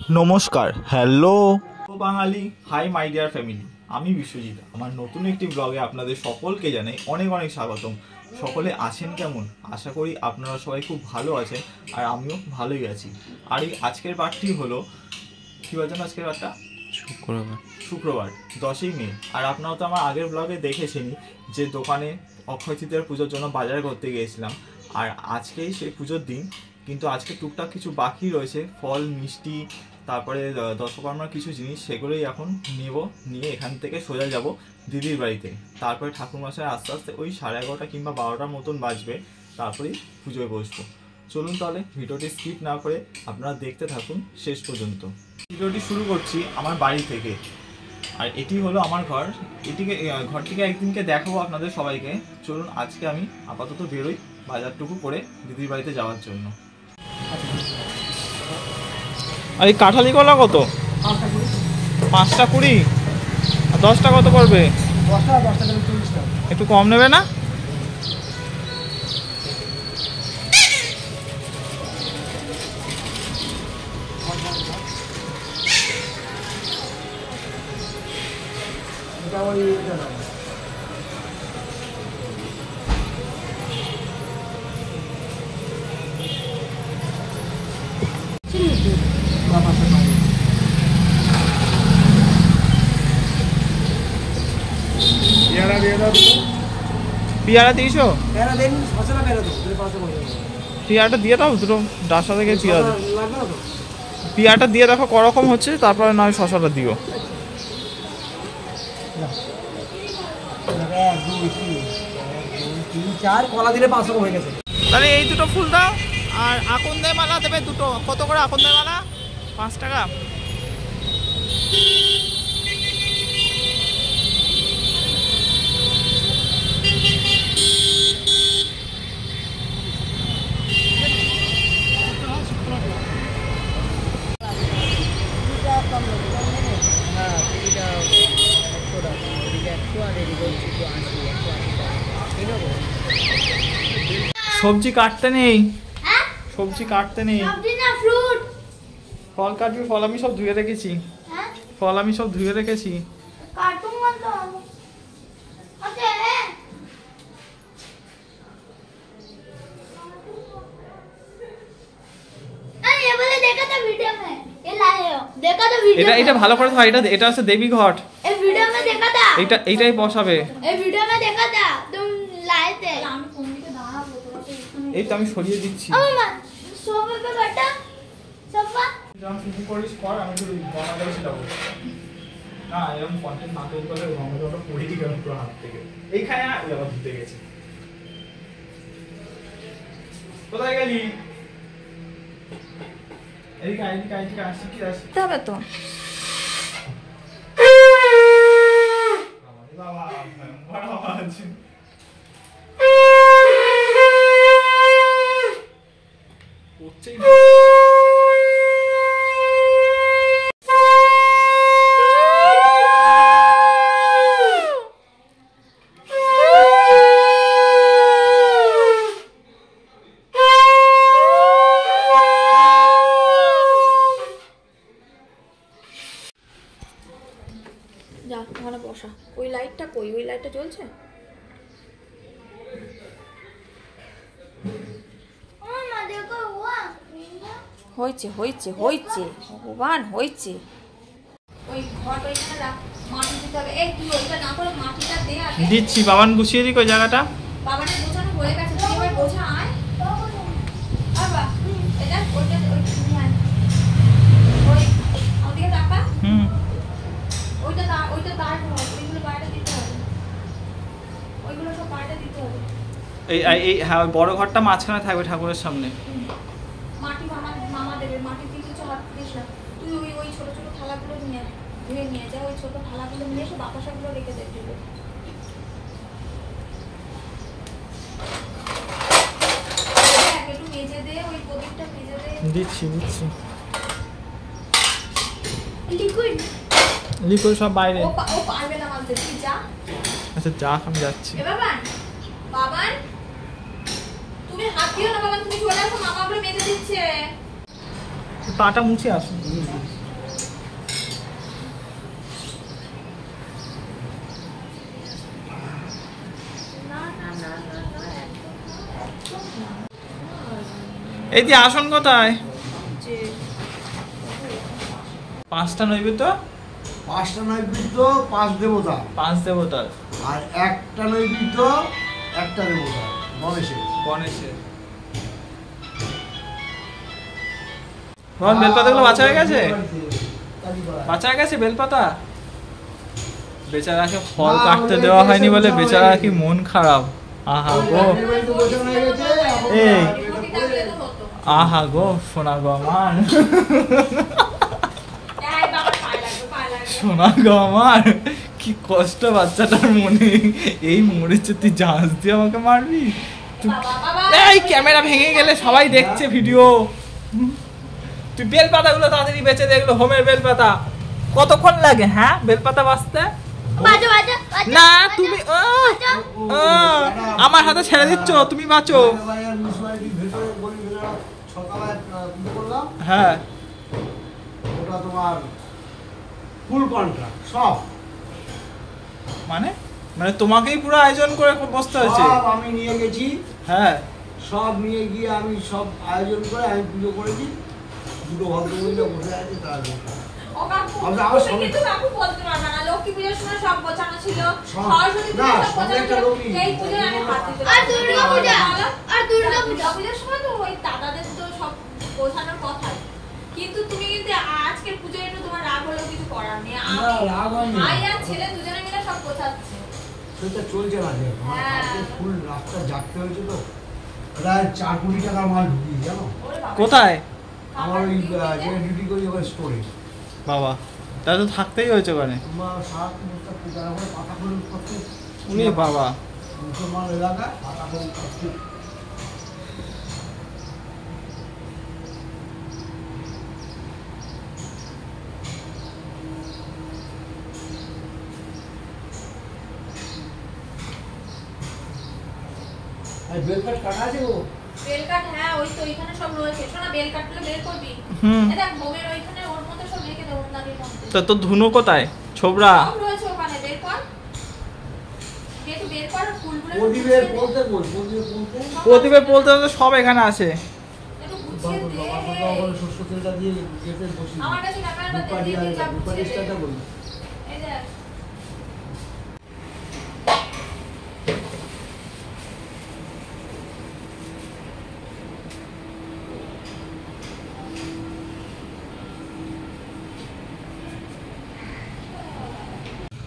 নমস্কার, hello Bangali, hi my dear family. আমি বিশ্বজিৎ। আমার নতুন একটি ব্লগে আপনাদের সকলকে জানাই অনেক অনেক স্বাগতম। সকলে আছেন কেমন? আশা করি আপনারা সবাই খুব ভালো আছেন, আর আমিও ভালোই আছি। আর এই আজকের বারটি হলো, কী বলছেন আজকের বারটা? শুক্রবার 10ই মে। আর আপনারা তো আমার আগের ব্লগে দেখেছেনই যে দোকানে অক্ষয় তৃতীয়ার পুজোর জন্য বাজার করতে গিয়েছিলাম। আর আজকেই সেই পুজোর দিন, কিন্তু আজকে টুকটাক কিছু বাকি রয়েছে, ফল, মিষ্টি, তারপরে দশকর্মার কিছু জিনিস, সেগুলোই এখন নিয়ে এখান থেকে সোজা যাব দিদির বাড়িতে। তারপরে ঠাকুরমশাই আস্তে আস্তে ওই 11:30 কিংবা 12টার মতন বাজবে, তারপরেই পুজোয় বসবো। চলুন তাহলে ভিডিওটি স্কিপ না করে আপনারা দেখতে থাকুন শেষ পর্যন্ত। ভিডিওটি শুরু করছি আমার বাড়ি থেকে। আর এটি হলো আমার ঘর। ঘরটিকে একদিনকে দেখাবো আপনাদের সবাইকে। চলুন আজকে আমি আপাতত বেরোই বাজারটুকু করে দিদির বাড়িতে যাওয়ার জন্য। আর এই কাঁঠালি কলা কত? 5টা 20। আর 10টা কত করবে? একটু কম নেবে না? পেয়ারা দিয়েছো? পেয়ারাটা দিয়ে দাও দুটো, ডাসা থেকে পেয়ারাটা দিয়ে দেখো করকম হচ্ছে, তারপরে নয় শশাটা দিও। তাহলে এই দুটো ফুল দাও, আর আকন্দের মালা দেবে দুটো। কত করে আকন্দের মালা? 5 টাকা। সবজি কাটতে নেই, সবজি কাটতে নেই। ফল কাটবি? ফল আমি সব ধুয়ে রেখেছি। ফল আমি সব ধুয়ে রেখেছি। এটা ভালো করে হয়। এটা হচ্ছে দেবী ঘট। এইটাই বসাবে। এই তো আমি সরিয়ে দিচ্ছি। কোথায় গেলি? হবে তো যা ওখানে বসা। ওই লাইটটা কই? ওই লাইটটা জ্বলছে? হয়েছে হয়েছে হয়েছে, ভগবান হয়েছে। ওই ঘট ওইখানে রাখ, মাটি দিতে হবে। এই তুই ওইটা না করে মাটিটা দে। আর দিচ্ছি। বাবান গুছিয়ে দিক ওই জায়গাটা। বাবানের গোছানো হয়ে গেছে, তুই এবার গোছা আয়। বাবা এটা ওইটা নিয়ে আয়। ওই আমাদেরকে রাখা। ওইটা দাঁড় হবে, ওইগুলো বাইরে দিতে হবে। ওইগুলো সব বাইরে দিতে হবে। এই হ্যাঁ, বড় ঘরটা মাঝখানে থাকবে ঠাকুরের সামনে। মাটি মামা দেবে। মাটি দিয়ে কিছু হাত দিস না। তুই ওই ছোট ছোট থালাগুলো ধুয়ে নিয়ে যা। ওই ছোট থালাগুলো নিয়ে এসে বাতাসাগুলো রেখে দেবে। একটু মেজে দে, ওই প্রদীপটা মেজে দে। দিচ্ছি। লিকুইড সব বাইরে। ও পারবে না মানতে, তুই যা। আচ্ছা যা, আমি যাচ্ছি। বাবান তুমি হাত দিও না বাবান, তুমি চলে আসো, মামাগুলো মেজে দিচ্ছে। পাটা মুছে আসুন। এই যে আসন কোথায়? 5টা নৈবেদ্য, 5টা নৈবেদ্য 5 দেবতা, 5 দেবতার, আর একটা নৈবেদ্য একটা দেবতা গণেশের। বেলপাতাগুলো বাঁচা হয়ে গেছে, বাঁচা হয়ে গেছে বেলপাতা। বেচারাকে ফল কাটতে দেওয়া হয়নি বলে বেচারা কি মন খারাপ। আহা গো, এই আহা গো, শোনা গো আমার, শোনা গো আমার, কি কষ্ট বাচ্চাটার মনে। এই মরেছে, তুই জাহাজ দিয়ে আমাকে মারবি? এই ক্যামেরা ভেঙে গেলে সবাই দেখছে ভিডিও। তুই বেলপাতাগুলো তাড়াতাড়ি বেচে দে, এগুলো হোমের বেলপাতা। কতক্ষণ লাগে হ্যাঁ বেলপাতা বাঁচতে? না তুমি আমার হাতে ছেড়ে দিচ্ছ, তুমি বাঁচো। হ্যাঁ, ওটা তোমার ফুল কন্ট্রাক্ট সব। মানে মানে তোমাকেই পুরো আয়োজন করে বসতে হয়েছে? সব আমি নিয়ে গেছি, হ্যাঁ সব নিয়ে গিয়ে আমি সব আয়োজন করে আমি পুজো করেছি। দুটো ভদ্রমহিলা বসে আছে, তার কিন্তু তুমি কিন্তু আজকের পুজোয় একটু তোমার রাগ হলেও কিছু করার নেই। ভাই আর ছেলে দুজনে মিলে সব গোছাচ্ছে, সেটা চলছে না। ফুল রাস্তা জাগতে হয়েছে তো, প্রায় 4 কোটি টাকার মাল ঢুকিয়ে জানো। কোথায়? আমার ওই যে ডিউটি করি ওখানে স্টোরে। বাবা, তাহলে তো থাকতেই হয়েছে ওখানে। তোমার সারা পূজার পরে পাতা ফুল করতে উনি বাবা মুসলমান এলাকা পাতা ফুল করতে। বেলকাট কাটা আছে গো? বেলকাট হ্যাঁ, ওই তো এখানে সব রয়েছে। শোনা, বেলকাটগুলো বের করবি। এই দেখ হোমের ওইখানে ওর মধ্যে সব রেখে দে, ওন্দানির মধ্যে। তো তো ধুনো কোথায়? ছোবড়া সব রয়েছে ওখানে, বের কর। একটু বের কর ফুলগুলো। প্রদীপের বলতে বল, প্রদীপের বলতে তো সব এখানে আছে। একটু গুছিয়ে দে। শস্য তেলটা দিয়ে গেতে বসি। আমার কাছে ক্যামেরাটা দিয়ে দিই, যা গুছিয়ে দে। এই দেখ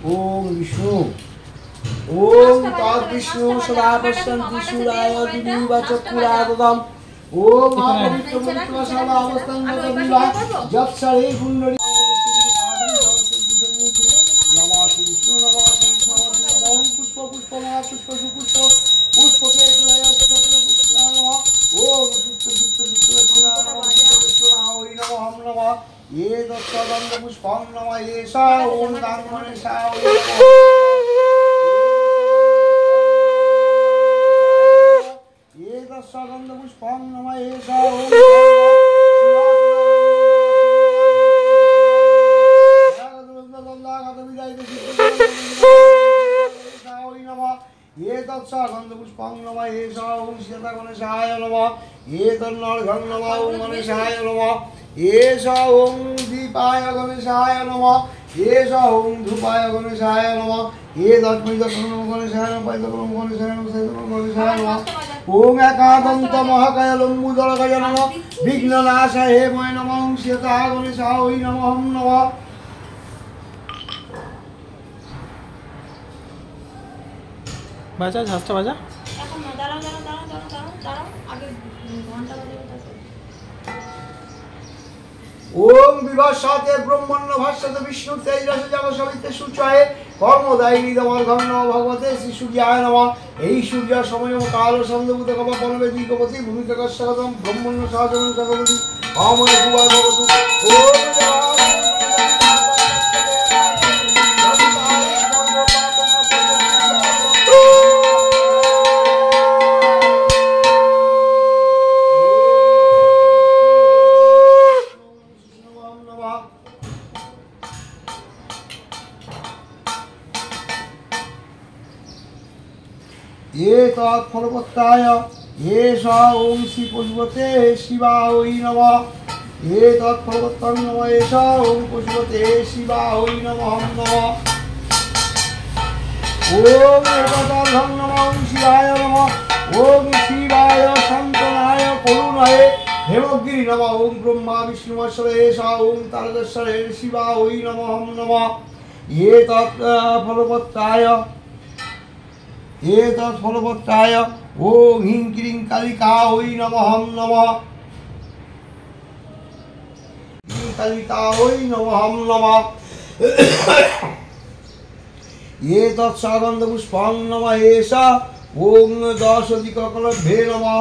ওম বিষ্ণু ওম তৎ বিষ্ণু সদা পশ্যন্তি সূরায় দিবা চক্ষুরাদম ওম মহাপবিত্র পবিত্র সদা অবস্থান দিবা যৎসরে কুণ্ডলী নমঃ বিষ্ণু নমঃ বিষ্ণু ওম পুষ্প পুষ্প মহা পুষ্প সুপুষ্প পুষ্পকে সূরায় পুষ্প নমঃ ওম সুত্ত সুত্ত সুত্ত ওই নমঃ হম নমঃ ये दत्तगंध पुष्पं नमः येषा ओम दानमनेषा ये दत्तगंध पुष्पं नमः येषा ओम ये दत्तगंध पुष्पं नमः येषा ओम सीतागणेशाय नमः ये तन्नर्घं नमः ओम गणेशाय नमः एषा ओम दीपाय गणेशाय नमः एषा ओम धूपाय गणेशाय नमः ये दत्तमयदकरणं गणेशाय नमः पैदकरणं गणेशाय नमः सैदकरणं गणेशाय नमः ओम एकादन्त महाकायलम्बुदलगय नमः विघ्ननाशाय मय नमः ओम सीता गणेशाय नमः नमः বাজা ঝাঁসটা বাজা। এখন না, দাঁড়াও দাঁড়াও দাঁড়াও দাঁড়াও দাঁড়াও দাঁড়াও, আগে ঘন্টা বাজাবে তারপর। ओम विभाषाते ब्रह्मण्य भाष्यते विष्णु तेजस जग सविते सूचाये कर्मदायिनी दमर्घं नमः भगवते श्री सूर्याय नमः এই সূর্য সময় কাল সন্ধ্যভূত কব বনবেদী কবতী ভূমিকা কষ্টগতম ব্রহ্মণ্য সাধন জগতী আময় কুবায় ভগতু ওম एतत् फलवत्ताय एष ओम श्री पशुपते शिवाय नमः एतत् फलवत्तं नमः एष ओम पशुपते शिवाय नमः नमः ओम एतदर्घं नमः ओम शिवाय नमः ओम शिवाय शंकराय करुणाय हेमगिरि नमः ओम ब्रह्मा विष्णु महेश ओम तारकेश्वरे शिवाय नमः नमः एतत् फलवत्ताय ओम ह्रीं क्लीं कालिकायै नमः नमः कालिकायै नमः नमः एतत् सुगन्धपुष्पं नमः एष ओम दशदिक्कलभ्ये नमः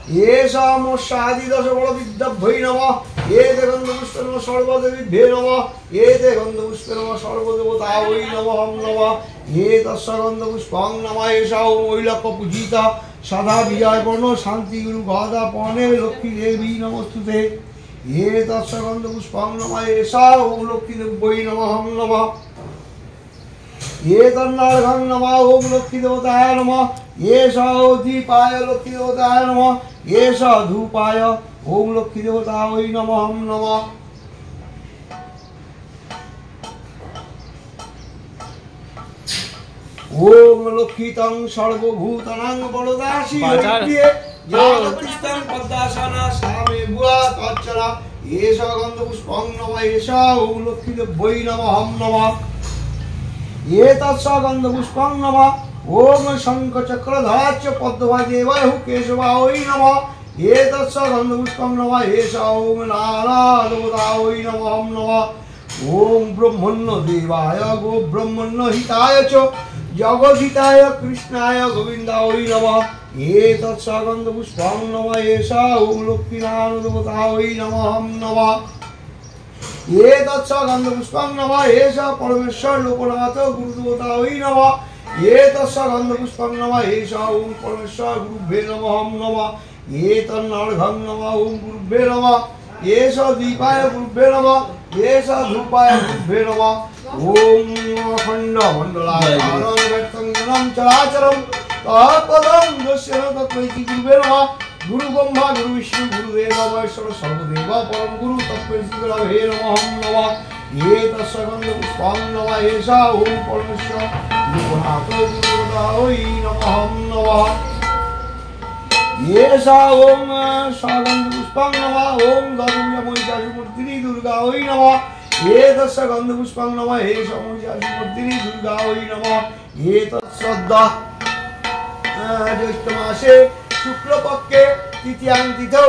एषा मोक्षादि दशबलविद्याभ्यै नमः एते गन्धपुष्पे नमः सर्वदेवीभ्ये नमः एते गन्धपुष्पे नमः सर्वदेवतायै नमः नमः एतत् गन्धपुष्पं नमः एषा ओम वैलक्यपूजिता सदा विजयवर्ण शान्तिगुरु गदापणे लक्ष्मी देवी नमस्तुते एतत् गन्धपुष्पं नमः एषा ओम लक्ष्मीदेव्यै नमः नमः एतन्नार्घं नमः ओम लक्ष्मीदेवताय नमः एषा दीपाय लक्ष्मीदेवताय नमः एषा धूपाय ओम लक्ष्मीदेवतायै नमः नमः ओम लक्ष्मीतं सर्वभूतानां वरदासी जागतिष्ठं पद्मासना सामे बुआ तच्चरा एषा गन्धपुष्पं नमः एषा ओम लक्ष्मीदेव्यै नमः नमः एतत् गन्धपुष्पं नमः ओम शंखचक्रधाच पद्मदेवाय केशवाय नमः एतत् गन्धपुष्पं नमः एषा ओम नारायणदेवताय नमः नमः ओम ब्रह्मण्य देवाय गो ब्रह्मण्य हिताय च जगद्हिताय कृष्णाय गोविन्दाय नमः एतत् गन्धपुष्पं नमः एषा ओम लक्ष्मीनारायणदेवताय नमः नमः एतत् गन्धपुष्पं नमः एषा परमेश्वर लोकनाथ गुरुदेवताय नमः एतत् गन्धपुष्पं नमः एषा ओम परमेश्वर गुरुभ्ये नमः नमः एतन्नार्घं नमः ओम गुरुभ्ये नमः एषा दीपाय गुरुभ्ये नमः एषा धूपाय गुरुभ्ये नमः ओम अखण्डमण्डलाकारं व्यक्तं जनं चराचरं तत्पदं दर्शनं तत्त्वै गुरुभ्ये नमः गुरु ब्रह्मा गुरु विष्णु गुरुदेव महेश्वर सर्वदेव परम गुरु तत्त्वै गुरवे नमः नमः एतत् गन्धपुष्पं नमः एषा ओम परमेश्वर लोकनाथ गुरुदेवाय नमः नमः एषा ओम गन्धपुष्पं नमः ओम महिषासुरमर्दिनी दुर्गायै नमः एतत् गन्धपुष्पं नमः एषा महिषासुरमर्दिनी दुर्गायै नमः एतत् श्रद्धा ज्येष्ठमासे शुक्लपक्षे तृतीयां तिथौ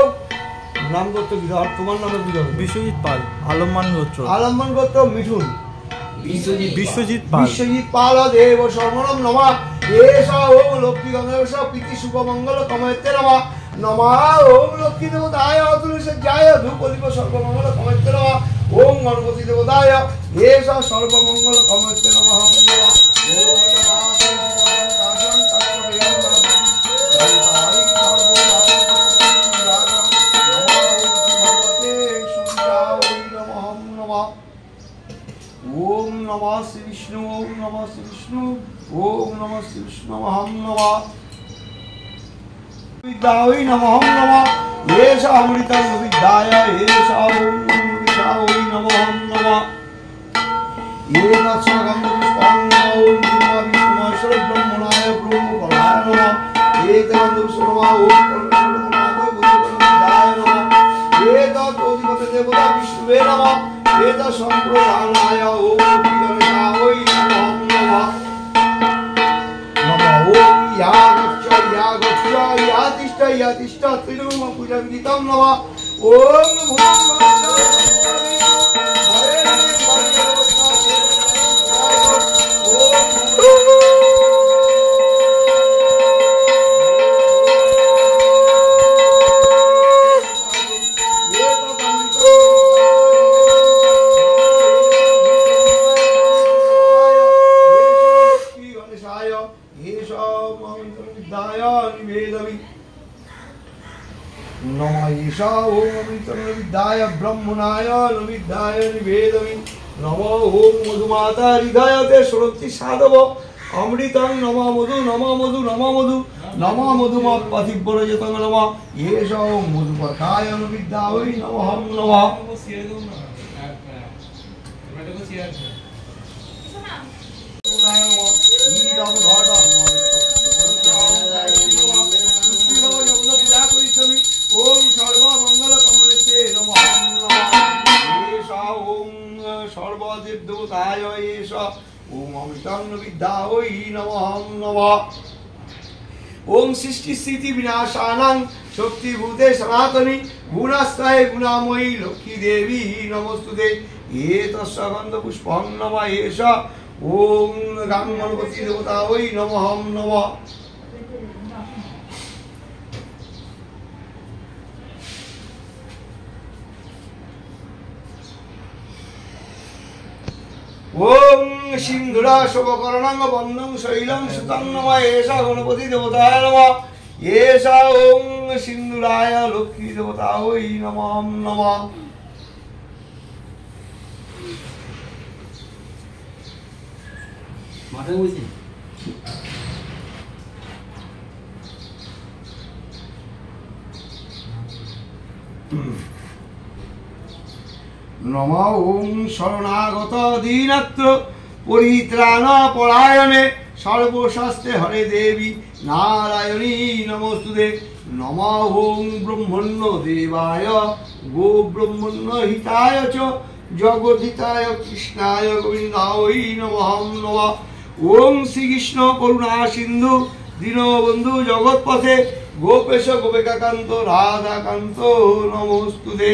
नाम गोत्र বিধার তোমার নামে বিধার বিশ্বজিৎ পাল আলম্বান গোত্র মিঠুন বিশ্বজিৎ পাল দেব সর্বনম নমঃ एषा ओम लक्ष्मी गंगा प्रीति शुभ मंगल कमयते नमः नमः ओम लक्ष्मी देवताय तुलसीजाय धूप दीप सर्वमंगल कमयते नमः ओम गणपति देवताय एषा सर्वमंगल कमयते नमः ओम नमः श्री विष्णु ओम नमः श्री विष्णु ओम नमः श्री विष्णु नमः विद्याय नमः नमः एषा अमृतं विद्याय एषा ओम विद्याय नमः नमः एतत् गन्धपुष्पं ओम विष्णुमहेश्वर ब्रह्मणाय ब्रह्मकलाय नमः एतत् विष्णुमा ओम परमेश्वरनाथ गुरुविद्याय नमः एतत् अधिपति देवता विष्णुवे नमः एतत् संप्रदानाय ओम विगणनाय नमः नमः ओम यातिष्ठ त्रिलोम पूजन्दितं नमः ओम विद्याय ब्रह्मणाय विद्याय निवेदमि नमो ओम मधुमाता हृदयते सुरक्ति साधव অমৃতং নম মধু নম মধু নম মধু নম মধুম পথিব্রজতং নম এষ ওং মধুপথায় বিদ্যায় নমঃ নমঃ। ওম সর্বমঙ্গল কমলেতে নমঃ নমঃ। এষ ওং সর্বদেব দেবতায় এষ ওম অমৃতং বিদ্যায় নমঃ নমঃ। ওম সৃষ্টি স্থিতি বিনাশানাং শক্তিভূতে সনাতনী গুণাশ্রয়ে গুণাময়ী লক্ষ্মী দেবী নমস্তুতে। এতস্য গন্ধ পুষ্পং নমঃ এষ ওম গাং গণপতি দেবতায় নমঃ নমঃ। ওম সিন্ধুরা শোভকরণং বন্দং শৈলং সুতং নমঃ এষ গণপতি দেবতায় নমঃ এষ ওং সিন্ধুরায় লক্ষ্মী দেবতায় নমঃ নমঃ। নমঃ ওং শরণাগত দীনাত্র পরিত্রাণ পরায়ণে সর্বশাস্ত্রে হরে দেবী নারায়ণী নমস্তুতে। নমঃ ওং ব্রহ্মণ্য দেবায় গো ব্রহ্মণ্য হিতায় চ জগদ্ধিতায় কৃষ্ণায় গোবিন্দায় নমঃ নমঃ। ওং শ্রীকৃষ্ণ করুণা সিন্ধু দীনবন্ধু জগৎপথে গোপেশ গোপিকাকান্ত রাধাকান্ত নমস্তুতে।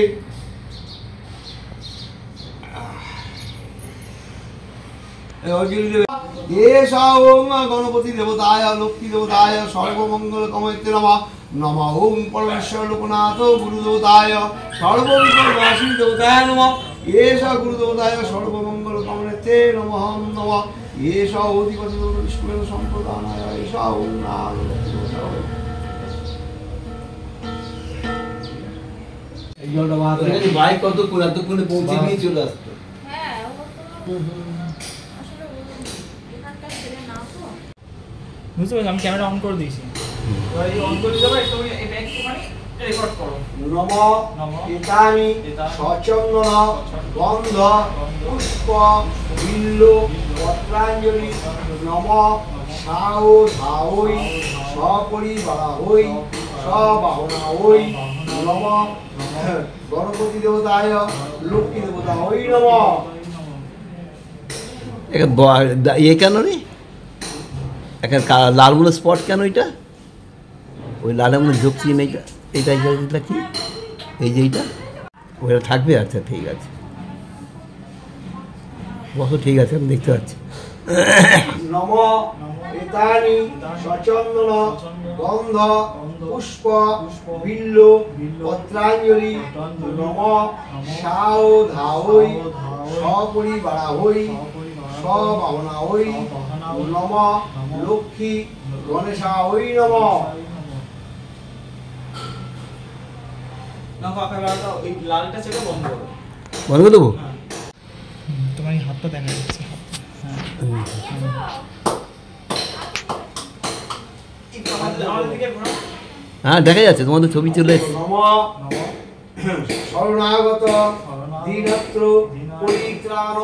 এষ ওং গণপতি দেবতায় লক্ষ্মী দেবতায় সর্বমঙ্গল কময়তে নমঃ। নমঃ ওং পরমেশ্বর লোকনাথ গুরু দেবতায় সর্ববিঘ্ননাশী দেবতায় নমঃ। এষ গুরু দেবতায় সর্বমঙ্গল কময়তে নমঃ নমঃ। এষ অধিপতি বিষ্ণু সম্প্রদানায় এষ ওং বাইক কতক্ষণে পৌঁছে নিয়ে চলে আসতো। হ্যাঁ আসলে এখানকার ছেলে না তো। বুঝতে পারছি, আমি ক্যামেরা অন করে দিয়েছি। এবার এই অন করে দিতে একটু এটা একটুখানি রেকর্ড করো। নমঃ এতানি সচন্দন গন্ধ পুষ্প বিল্ল পত্রাঞ্জলি নমঃ সাও ধাওই সপরিবারাহৈ সবাহনাহৈ নমঃ গণপতি দেবতায় লক্ষ্মী দেবতায় নমঃ। ইয়ে কেন রে এখানে লালগুলো স্পট কেন এটা ওই লালের মধ্যে ঝুঁকছি না এইটা এইটা কি এই যে এইটা ওইটা থাকবে। আচ্ছা ঠিক আছে বসো, ঠিক আছে আমি দেখতে পাচ্ছি। নমঃ এতানি সচন্দন গন্ধ পুষ্প বিল্ল পত্রাঞ্জলি নমঃ সাও ধাওই সপরিবারাহৈ সবাহনাহৈ নমঃ লক্ষ্মী গণেশায় নমঃ। এই লালটা ছেড়ে বন্ধ করো। বন্ধ করে দেবো। তোমার এই হাতটা দেখা যাচ্ছে। হ্যাঁ দেখা যাচ্ছে, তোমাদের ছবি চলে এসেছে। নমঃ শরণাগত দীনত্র পরিত্রাণ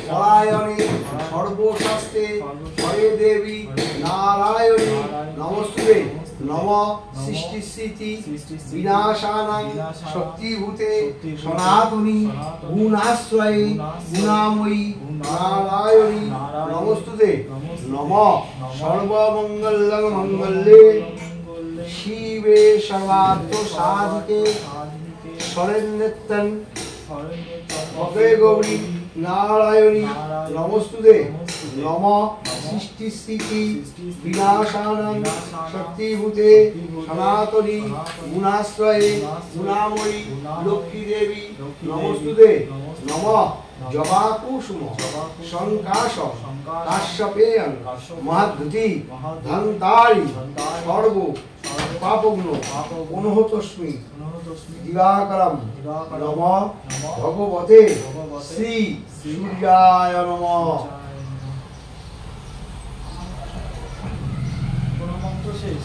পরায়ণে সর্বশাস্ত্রে হরে দেবী নারায়ণী নমস্তুতে। নমঃ সৃষ্টি স্থিতি বিনাশানাং শক্তিভূতে সনাতনী গুণাশ্রয়ে গুণাময়ী নারায়ণী নমস্তুতে। নমঃ সর্বমঙ্গলং মঙ্গলে শিবে সর্বার্থ সাধিকে শরণ্যেত্তং অপে গৌরী নারায়ণী নমস্তুতে। নমঃ সৃষ্টি স্থিতি বিনাশানাং শক্তিভূতে সনাতনী গুণাশ্রয়ে গুণাময়ী লক্ষ্মী দেবী নমস্তুতে। নমঃ জবাকুসুম সংকাশ কাশ্যপেয়ং মহাদ্যুতি ধন্তারি সর্ব পাপগ্ন অনুহতস্মি দিবাকরম নমঃ ভগবতে শ্রী সূর্যায় নমঃ। মন্ত্র শেষ।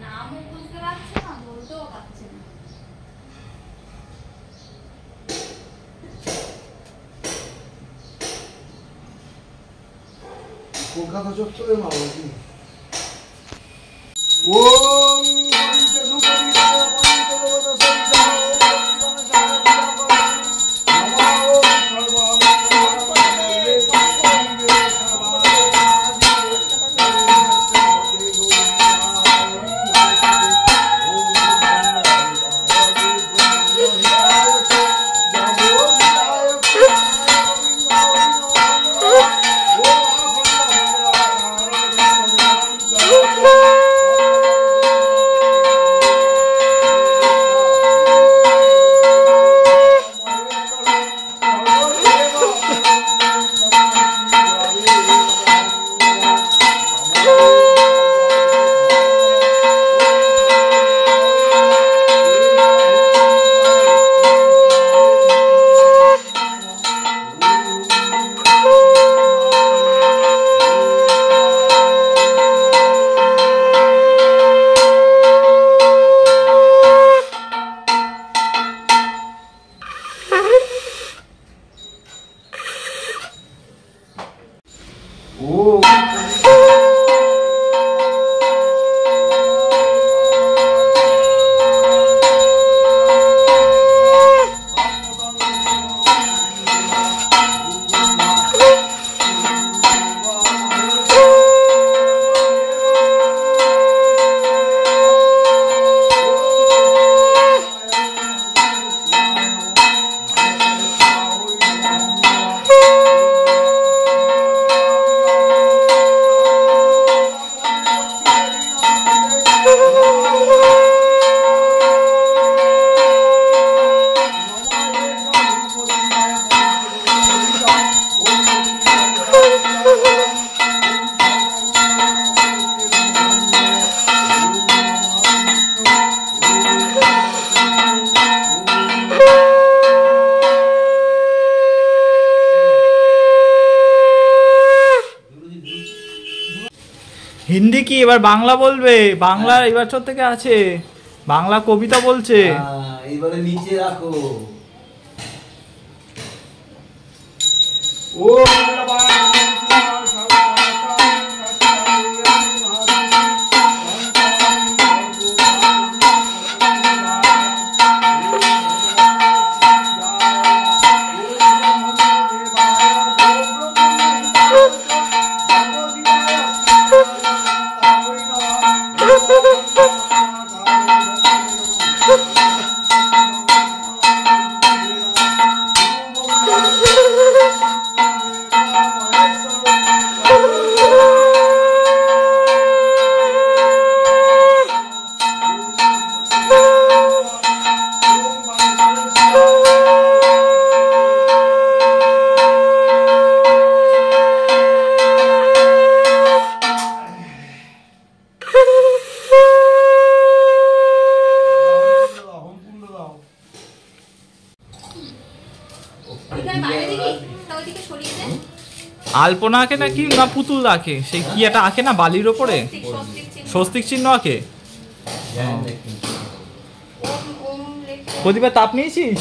নামও বুঝতে পারছে না, বলতেও পারছে না। কলকাতা চত্বরে মা বলছি ওম পঞ্চভূতায় পঞ্চদেবতা সহিতা ওম গণেশায় পূজা করো হিন্দি কি এবার বাংলা বলবে? বাংলা এবার ছোট থেকে আছে, বাংলা কবিতা বলছে। এইবারে নিচে রাখো। আলপনা আঁকে নাকি না পুতুল আঁকে? সেই কি একটা আঁকে না বালির ওপরে, স্বস্তিক চিহ্ন আঁকে। প্রদীপের তাপ নিয়েছিস?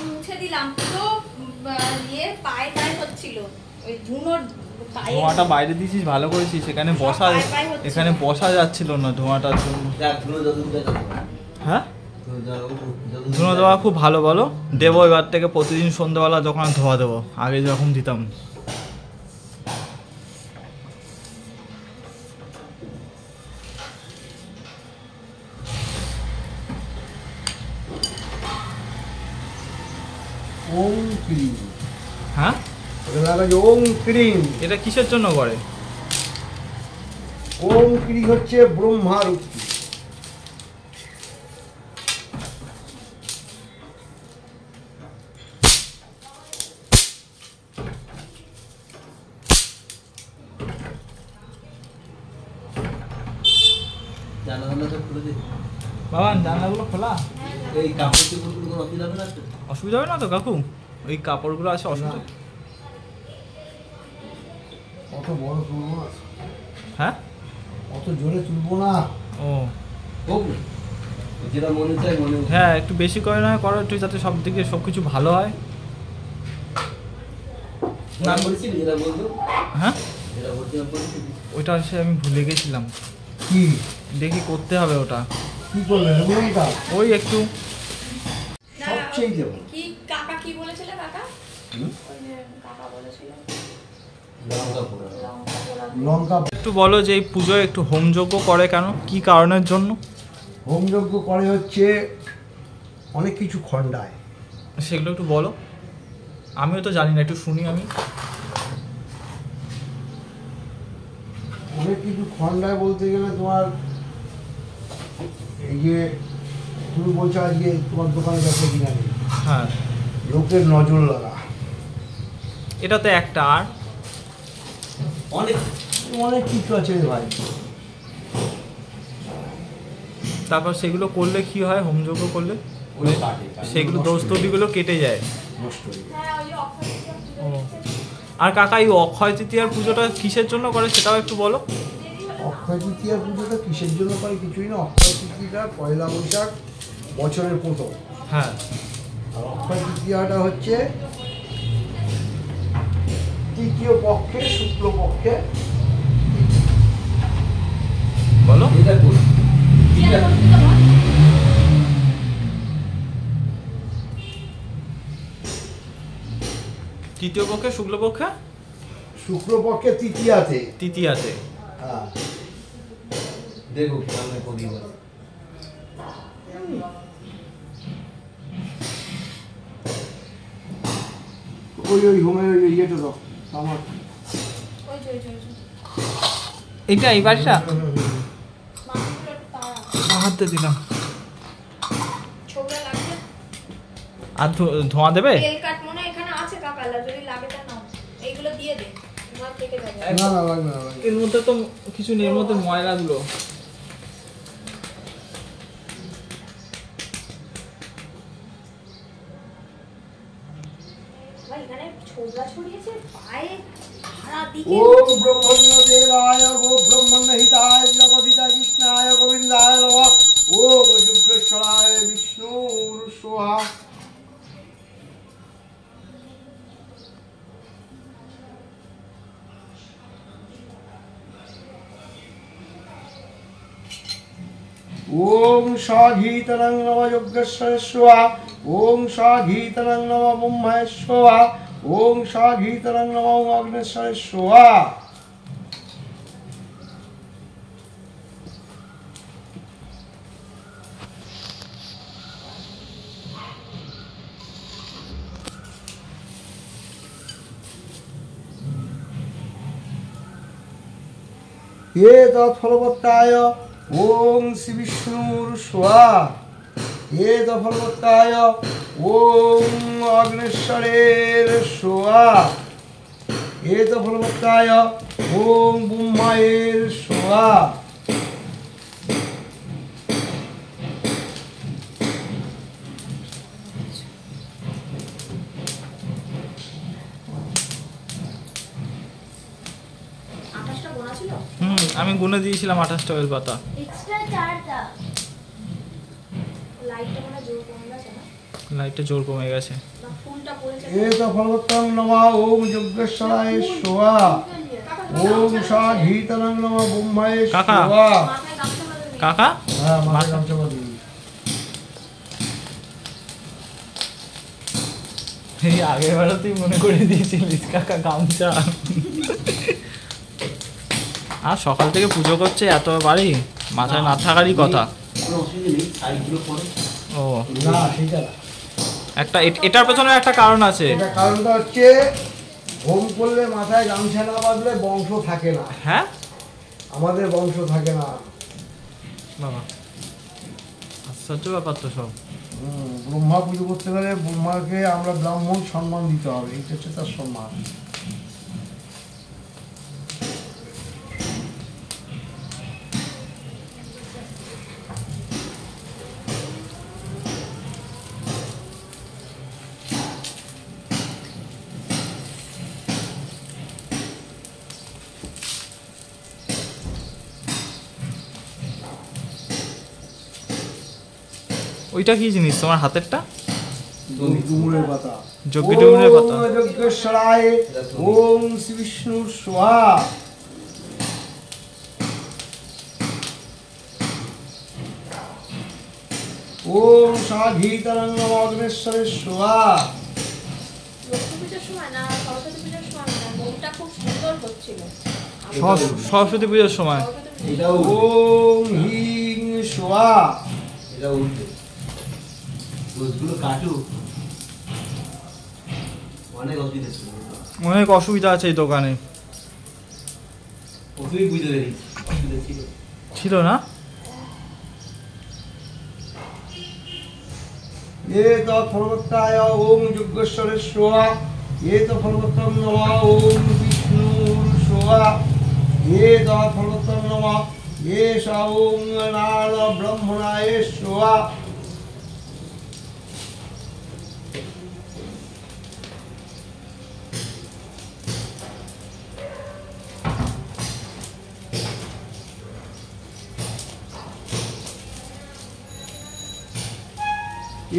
মুছে দিলাম, পুরো পায়ে পায়ে হচ্ছিল, ওই ধুনোর ধোঁয়াটা বাইরে দিয়েছিস, ভালো করেছিস। এখানে বসা, এখানে বসা যাচ্ছিল না ধোঁয়াটার জন্য। হ্যাঁ, ধুনো দেওয়া খুব ভালো। বলো দেবো এবার থেকে প্রতিদিন সন্ধ্যাবেলা যখন ধোয়া দেবো, আগে যখন দিতাম। হ্যাঁ, ওম ক্রিম। এটা কিসের জন্য করে? ওম ক্রিম হচ্ছে ব্রহ্মার উক্তি। জানালাটা খুলে দে। বাবা জানলাগুলো খোলা? এই কাপড় চোপড়গুলো কোনো অসুবিধা হবে না তো? অসুবিধা হবে না তো কাকু? ওই কাপড়গুলো আছে অসুবিধা? অত বড় তুলবো না, হ্যাঁ অত জোরে তুলবো না। ও হোক না, যেটা মনে চাই মনে হোক। হ্যাঁ একটু বেশি করে নয় করো একটু, যাতে সব দিকে সব কিছু ভালো হয়। না বলছিলি এরা বলতো, হ্যাঁ এরা বলতে বলছিলি ওইটা সে আমি ভুলে গেছিলাম, কি দেখি করতে হবে ওটা। কি করবে রেগুলারটা? ওই একটু সবচেয়ে দেবো। কি কাকা কি বলেছিল কাকা? হুম? ওই যে কাকা বলেছিল লঙ্কা পোড়া। লঙ্কা পোড়া। লঙ্কা একটু বলো যে এই পুজোয় একটু হোমযজ্ঞ করে কেন, কি কারণের জন্য? হোমযজ্ঞ করে হচ্ছে অনেক কিছু খণ্ডায়। সেগুলো একটু বলো, আমিও তো জানি না, একটু শুনি আমি। অনেক কিছু খণ্ডায় বলতে গেলে তোমার এই যে তুমি বলছো আজকে তোমার দোকানে যাচ্ছে কিনা নেই, হ্যাঁ লোকের নজর লাগা, এটা তো একটা। আর অনেক অনেক কিছু আছে রে ভাই। তারপর সেগুলো করলে কি হয়, হোমযজ্ঞ করলে ওই কাটে সেগুলো দোষ ত্রুটিগুলো কেটে যায়। নষ্ট হয়ে যায়। হ্যাঁ ওই যে অক্ষয় তৃতীয়া পুজো ও। দিচ্ছে। আর কাকা এই অক্ষয় তৃতীয়ার পুজোটা কিসের জন্য করে সেটাও একটু বলো। অক্ষয় তৃতীয়া পুজোটা কিসের জন্য করে কিছুই না। অক্ষয় তৃতীয়া পয়লা বৈশাখ বছরের প্রথম, হ্যাঁ আর অক্ষয় তৃতীয়াটা হচ্ছে তৃতীয় পক্ষে, শুক্লপক্ষে। বলো। এটা করি তৃতীয়া করতে তো বল। তৃতীয় পক্ষে শুক্লপক্ষে শুক্লপক্ষে তৃতীয়াতে। তৃতীয়াতে। হ্যাঁ দেখো কেমন করি এবার। ওই ওই হোমের ওই ইয়েটা দাও আমার। ওই যে ওই যে ওই যে। এইটা এই বাড়িটা মাছগুলো একটু তাড়া। হাতে দিলাম। ছোবড়া লাগবে? আর ধোঁয়া দেবে? তেল কাট মনে হয় এখানে আছে কাকালা, যদি লাগে তা নাও। এইগুলো দিয়ে দে, তোমার থেকে যাবে। না না লাগবে না, লাগবে এর মধ্যে তো কিছু নেই, এর মধ্যে ময়লাগুলো। ভাই এখানে ছোবড়া ছড়িয়েছে পায়ে সারা দিকে। ওম ব্রহ্মণ্য দেবায় গো ব্রহ্মণ্য হিতায় জগদিতা কৃষ্ণায় গোবিন্দায় নমঃ। ওম যজ্ঞেশ্বরায় বিষ্ণুর সোহা। ওম স্বাধীতরং নম যজ্ঞেশ্বরের সোহা। ওম স্বাধীতরং নম ব্রহ্মায় সোহা। ওম স্বাধীতরং নম অগ্নেশ্বরের সোহা। এ তৎফলবত্তায় ওম শ্রী বিষ্ণুর সোহা। এ তৎফলবত্তায় ওম অগ্নেশ্বরের সোহা। এ তৎফলবত্তায় ওম ব্রহ্মায়ের সোহা। আকাশটা গোনা ছিল? আমি গুনে দিয়েছিলাম 28টা বেল পাতা। এক্সট্রা চারটা। লাইটটা মনে হয় জোর কমে গেছে না? লাইটটা জোর কমে গেছে। বা ফুলটা পড়েছে। এ তৎফলবত্তাং নমঃ ওম যজ্ঞেশ্বরায় সোহা। ওম স্বাধীতরং নম ব্রহ্মায় কাকা। সোহা। মাথায় গামছা বাঁধা নেই। কাকা হ্যাঁ মাথায় গামছা বাঁধি। এই আগের বেলা তুই মনে করে দিয়েছিলিস কাকা গামছা। আর সকাল থেকে পুজো করছে এত বাড়ি, মাথায় না থাকারই কথা। কোনো অসুবিধা নেই, সাইডগুলো পরে ও না সেটা না। একটা এটার পেছনে একটা কারণ আছে। এটা কারণটা হচ্ছে হোম করলে মাথায় গামছা না বাঁধলে বংশ থাকে না। হ্যাঁ আমাদের বংশ থাকে না। বাবা আশ্চর্য ব্যাপার তো সব। ব্রহ্মা পুজো করতে গেলে ব্রহ্মাকে আমরা ব্রাহ্মণ সম্মান দিতে হবে, এটা হচ্ছে তার সম্মান। ওইটা কি জিনিস তোমার হাতেরটা? ডুমুরের পাতা। যজ্ঞ ডুমুরের পাতা। ওম যজ্ঞেশ্বরায় ওম শ্রী বিষ্ণু স্বাহা। ওম সাঘীতরঙ্গম অগ্নেশ্বরের স্বাহা। লক্ষ্মী পুজোর সময় না সরস্বতী পুজোর সময় না মুখটা খুব সুন্দর হচ্ছিল। সরস্বতী পুজোর সময়। সরস্বতী পুজোর এটাও ওম হিং স্বাহা। এটা উঠবে রোজগুলো কাটু অনেক অসুবিধা ছিল অনেক অসুবিধা আছে এই দোকানে। ওষুধই বুঝতে পেরেছি অসুবিধা ছিল ছিল না? एत फलवत्ताय ओम यज्ञेश्वरेर स्वाहा। एत फलवत्तं नमः ओम विष्णुर स्वाहा। एत फलवत्तं नमः एष ओम नारायण ब्रह्मणाय स्वाहा।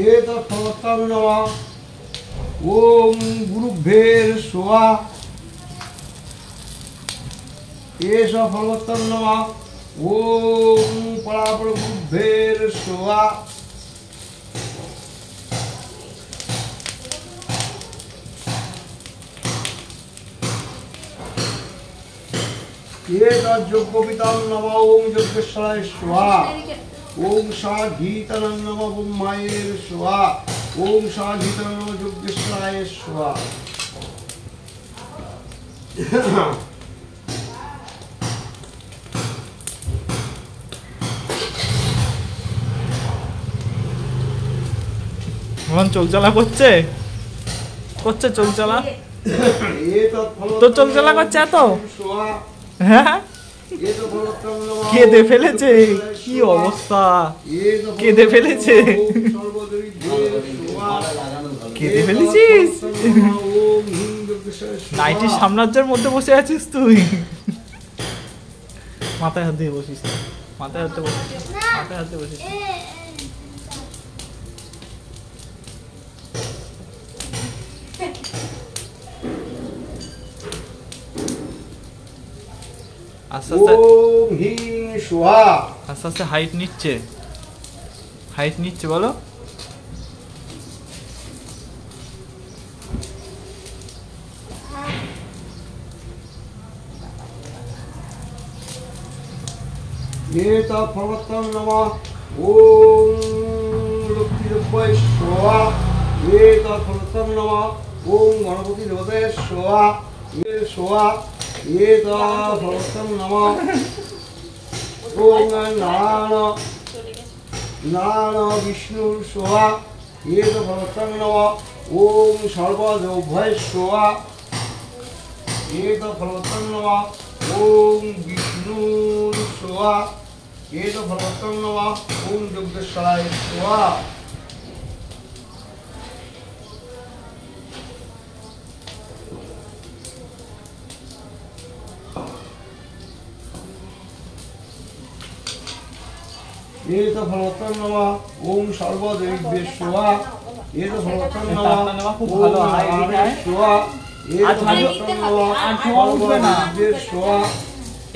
एत फलवत्तं नमः ओम गुरुभ्येर स्वाहा। एष फलवत्तं नमः ओम परापर गुरुभ्येर स्वाहा। एत यज्ञोपितं नमः ओम यज्ञेश्वराय स्वाहा। ओम साघीतरं नमः ब्रह्माय स्वाहा। ओम साघीतरं नमः यज्ञेश्वराय स्वाहा। এখন চোখ জ্বালা করছে চোখ জ্বালা। তোর চোখ জ্বালা করছে এত? स्वाहा। হ্যাঁ एत फलवत्तं नमः কেঁদে ফেলেছে, কি অবস্থা, কেঁদে ফেলেছে। কেঁদে ফেলেছিস? নাইটির সাম্রাজ্যের মধ্যে বসে আছিস তুই। মাথায় হাত দিয়ে বসিস না। মাথায় হাত দিয়ে বসিস না। মাথায় হাত দিয়ে বসিস না। আস্তে আস্তে ओम ह्रीं स्वाहा। আস্তে আস্তে হাইট নিচ্ছে, হাইট নিচ্ছে বলো। एत फलवत्तं नमः ओम लक्ष्मीदेवाय स्वाहा। एत फलवत्तं नमः ओम गणपति देवताय स्वाहा। ये स्वाहा। एत फलवत्तं नमः ओम नारायण विष्णुर स्वाहा। एत फलवत्तं नमः ओम सर्वदेवाय स्वाहा। एत फलवत्तं नमः ओम विष्णुर स्वाहा। एत फलवत्तं नमः ओम यज्ञेश्वराय स्वाहा। एत फलवत्तं नमः ओम सर्वदेवाय स्वाहा। एत फलवत्तं नमः ओम नारायण स्वाहा। एत फलवत्तं नमः सर्वदेवाय स्वाहा।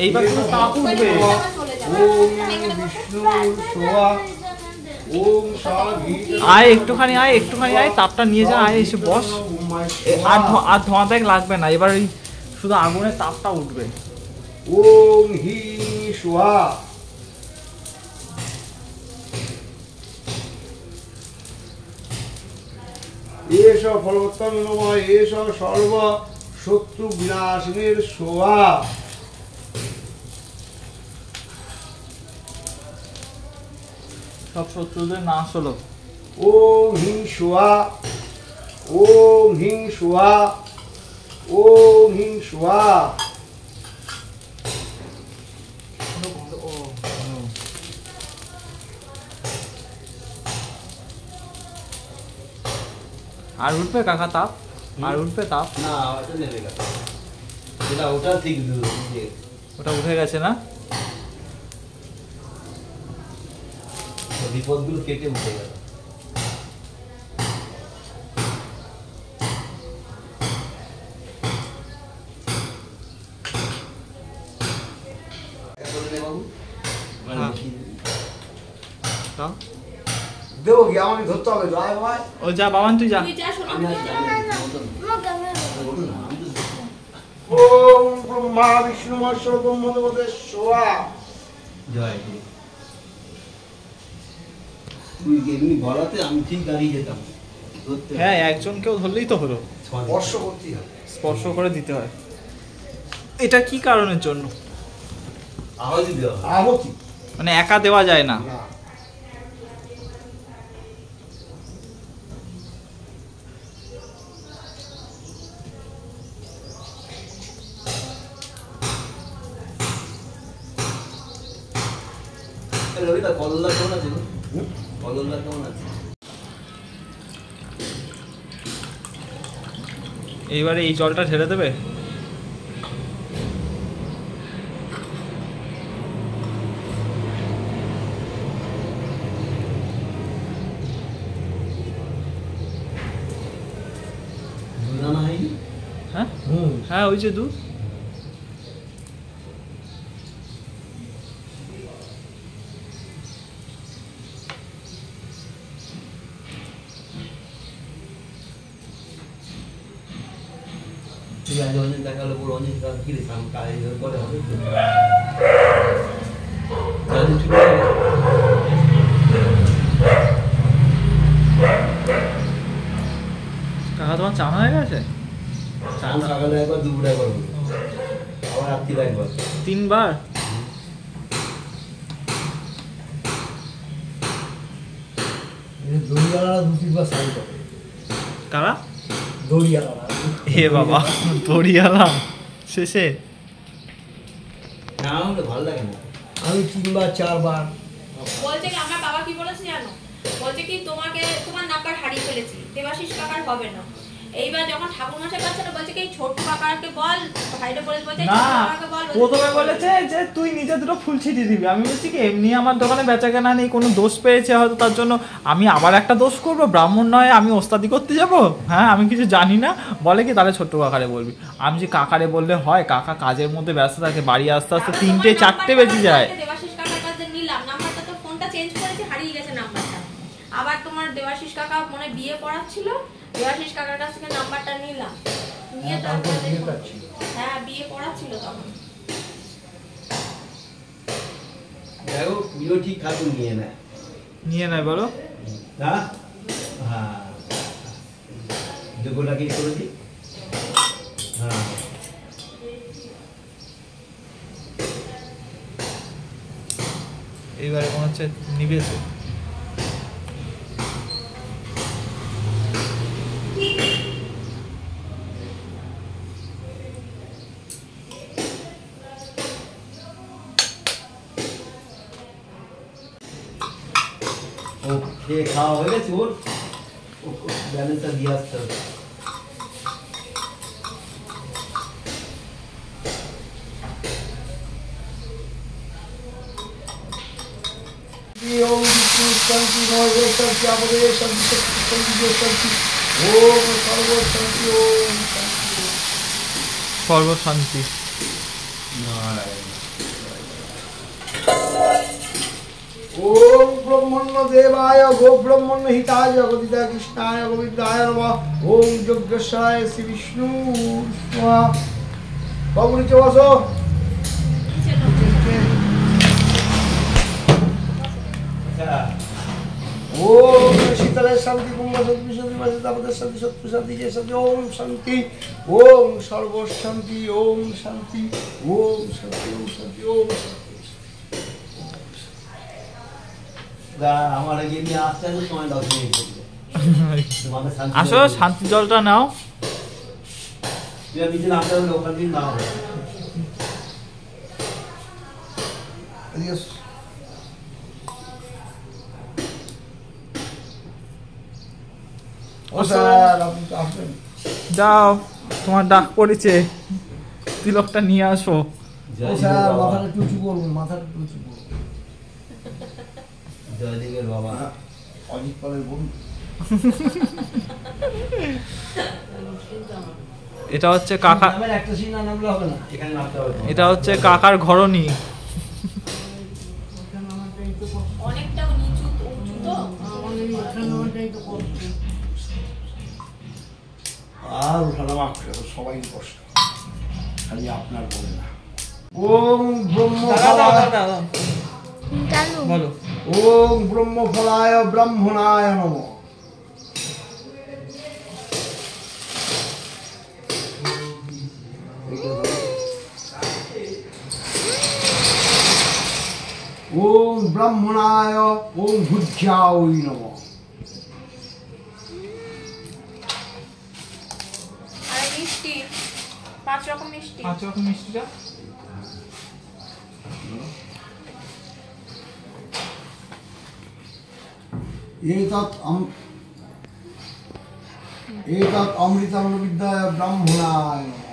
এইবার তো তাপ উঠবে। ओम विष्णुर स्वाहा। ओम साघीतरं আয় একটুখানি আয়, একটুখানি আয়, তাপটা নিয়ে যা, আয় এসে বস। আর ধোঁয়া দেখ লাগবে না, এবার ওই শুধু আগুনের তাপটা উঠবে। ओम ह्रीं स्वाहा। एष फलवत्तं नमः एष सर्व शत्रु विनाशिनीर स्वाहा। সব শত্রুদের নাশ হলো। ओम ह्रीं स्वाहा। ओम ह्रीं स्वाहा। ओम ह्रीं स्वाहा। আর উঠবে কাকা তাপ? আর উঠবে তাপ? না ওটা নেবে না এটা ওটা ঠিক ওটা উঠে গেছে না? বিপদগুলো কেটে উঠে গেল বাবু হ্যাঁ। দাও। দেবো কি আমাকে ধরতে হবে তো আয় ভাই ও যা বাবান তুই যা। তুই যা শোনো ওম ব্রহ্মা বিষ্ণু মহেশ্বর ব্রহ্মদেবতেশ্বরা জয় গুরু। তুই এমনি বলাতে আমি ঠিক দাঁড়িয়ে যেতাম ধরতে হবে। হ্যাঁ একজনকেও ধরলেই তো হলো, স্পর্শ করতেই হবে স্পর্শ করে দিতে হয়। এটা কি কারণের জন্য? আওয়াজ দিতে হবে। আহতি মানে একা দেওয়া যায় না? না রবিদা কদলদা কেমন আছে গো? কদলদা কেমন আছে? এইবারে এই জলটা ঢেলে দেবে। দুধ আনা হয়নি? হ্যাঁ হ্যাঁ ওই যে দুধ। তুই আজ অনেক দেখা হলো পুরো অনেক কি রে সাম কাজ করে হবে তো কাজে ছুটি হবে। কাকা তোমার চান হয়ে গেছে? চান সকালে একবার দুপুরে একবার হবে। আবার রাত্রিরে একবার। 3 বার? দড়িয়ালা দু তিনবার সাইড করে কারা? দড়িয়ালা এ বাবা দড়িয়ালা শেষে? না হলে ভালো লাগে না। আমি 3 বার 4 বার বলছে কি আমার বাবা কি বলেছে জানো, বলছে কি তোমার নাম্বার হারিয়ে ফেলেছি, দেবাশিস কাকার হবে না। এইবার যখন ঠাকুরমশাই পাচ্ছে না, বলছে কি ছোট কাকাকে বল, ভাইটা বলছে না কাকাকে বল। প্রথমে বলেছে যে তুই নিজে দুটো ফুল ছিটিয়ে দিবি। আমি বলছি কি এমনি আমার দোকানে বেচা কেনা নেই, কোনো দোষ পেয়েছে হয়তো তার জন্য আমি আবার একটা দোষ করবো, ব্রাহ্মণ নয় আমি ওস্তাদি করতে যাব? হ্যাঁ আমি কিছু জানি না। বলে কি তাহলে ছোট্ট কাকারে বলবি। আমি যে কাকারে বললে হয়, কাকা কাজের মধ্যে ব্যস্ত থাকে, বাড়ি আসতে আসতে 3টে 4টে বেজে যায়। দেবাশিস কাকার কাছে নিলাম নাম্বারটা, তো ফোনটা চেঞ্জ করেছে, হারিয়ে গেছে নাম্বারটা। আবার তোমার দেবাশিস কাকা মনে বিয়ে পড়াচ্ছিল, দেবাশিস কাকার কাছ থেকে নাম্বারটা নিলাম, নিয়ে তারপরে হ্যাঁ বিয়ে পড়াচ্ছিল তখন। দেখো পুজো ঠিক ঠাকুর নিয়ে নেয়। নিয়ে নেয় বলো? হ্যাঁ হ্যাঁ যোগ্যটাকে করে দিই। হ্যাঁ এইবারে মনে হচ্ছে নিবেছে। ও খেয়ে খাওয়া হয়ে গেছে ওর ব্যালেন্সটা দিয়ে আসতে হবে। ओम विष्णु शांति महेश्वर शांति आपदे शांति शक्ति शांति जो शांति ओम सर्व शांति ओम शांति সর্বশান্তি। ओम ब्रह्मण्य देवाय गो ब्रह्मण्य हिताय जगदिता कृष्णाय गोविंदाय नमः ओम यज्ञशाय श्री विष्णु स्वाहा बाबू नीचे बसो ओम शीतल शांति कुंभ शांति शांति वासिता पद शांति सत्य शांति जय शांति ओम शांति ओम सर्व शांति ओम शांति ओम शांति ओम शांति ओम शांति আমার এগিয়ে আসতে আসতে সময় 10 মিনিট তোমাদের শান্তি আসো শান্তি জলটা নাও। নিচে নামতে হবে ওখান দিন না হবে। Adiós. ও স্যার আপনি তো আসবেন যাও তোমার ডাক পড়েছে, তিলকটা নিয়ে আসো। ও স্যার মাথাটা টুচু করুন মাথাটা টুচু করুন জয়দেবের বাবা অজিত পালের বন্ধু এটা হচ্ছে কাকা, একটা সিন না নামলে হবে না এখানে নামতে হবে। এটা হচ্ছে কাকার ঘরণী। আর ওঠানামা করে তো সবাই কষ্ট, খালি আপনার বলে না। ওম ব্রহ্মফলায় বলো। ওম ব্রহ্মফলায় ব্রাহ্মণায় নমঃ। ওম ব্রাহ্মণায় ওম ভুজ্যায় নমঃ। আর মিষ্টি 5 রকম মিষ্টি। 5 রকম মিষ্টিটা एतत् अमृतं विद्याय ब्राह्मणाय नमः।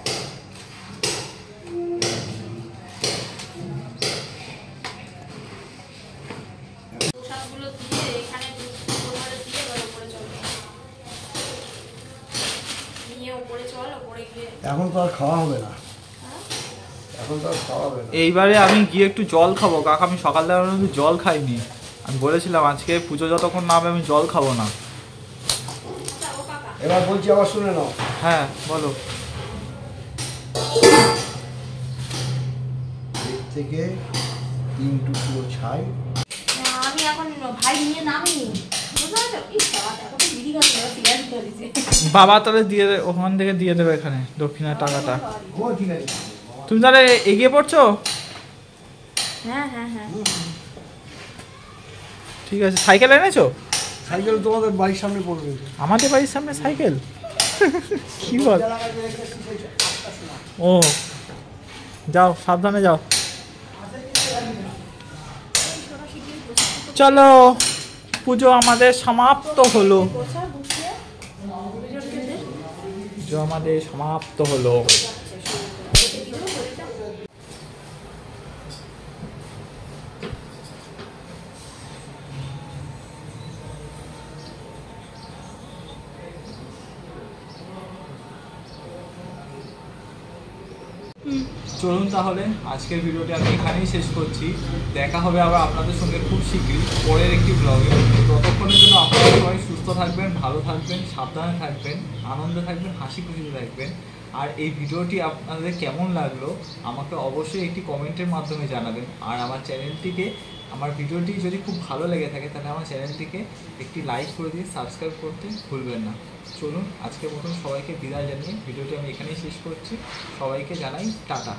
প্রসাদগুলো দিয়ে এখানে উপরে দিয়ে উপরে চলো, নিয়ে উপরে চল, উপরে গিয়ে এখন তো আর খাওয়া হবে না, এখন তো আর খাওয়া হবে না। এইবারে আমি গিয়ে একটু জল খাবো কাকা। আমি সকালবেলা কিন্তু জল খাইনি। আমি বলেছিলাম আজকে পুজো যতক্ষণ না হবে আমি জল খাবো না। যাবো কাকা। এবার বলছি, আবার শুনে নাও। হ্যাঁ বলো। এর থেকে 3 টুকরো ছাই। আমি এখন ভাই নিয়ে নামিনি, বুঝতে পারছো? ইস বাবা, এখন তো বিড়ি খাচ্ছি না, সিগারেট ধরেছে। বাবা তাহলে দিয়ে ওখান থেকে দিয়ে দেবে এখানে দক্ষিণার টাকাটা। ও ঠিক আছে। তুমি তাহলে এগিয়ে পড়ছো? হ্যাঁ হ্যাঁ হ্যাঁ। ঠিক আছে। সাইকেল এনেছো? সাইকেল তোমাদের বাড়ির সামনে পড়বে। আমাদের বাড়ির সামনে সাইকেল? কি বল? ও যাও, সাবধানে যাও। চলো, পুজো আমাদের সমাপ্ত হলো। পুজো আমাদের সমাপ্ত হলো। চলুন তাহলে আজকের ভিডিওটি আমি এখানেই শেষ করছি। দেখা হবে আবার আপনাদের সঙ্গে খুব শীঘ্রই পরের একটি ব্লগে। ততক্ষণের জন্য আপনারা সবাই সুস্থ থাকবেন, ভালো থাকবেন, সাবধানে থাকবেন, আনন্দে থাকবেন, হাসি খুশিতে থাকবেন। আর এই ভিডিওটি আপনাদের কেমন লাগলো আমাকে অবশ্যই একটি কমেন্টের মাধ্যমে জানাবেন। আর আমার ভিডিওটি যদি খুব ভালো লেগে থাকে তাহলে আমার চ্যানেলটিকে একটি লাইক করে দিয়ে সাবস্ক্রাইব করতে ভুলবেন না। চলুন আজকের মতন সবাইকে বিদায় জানিয়ে ভিডিওটি আমি এখানেই শেষ করছি। সবাইকে জানাই টাটা।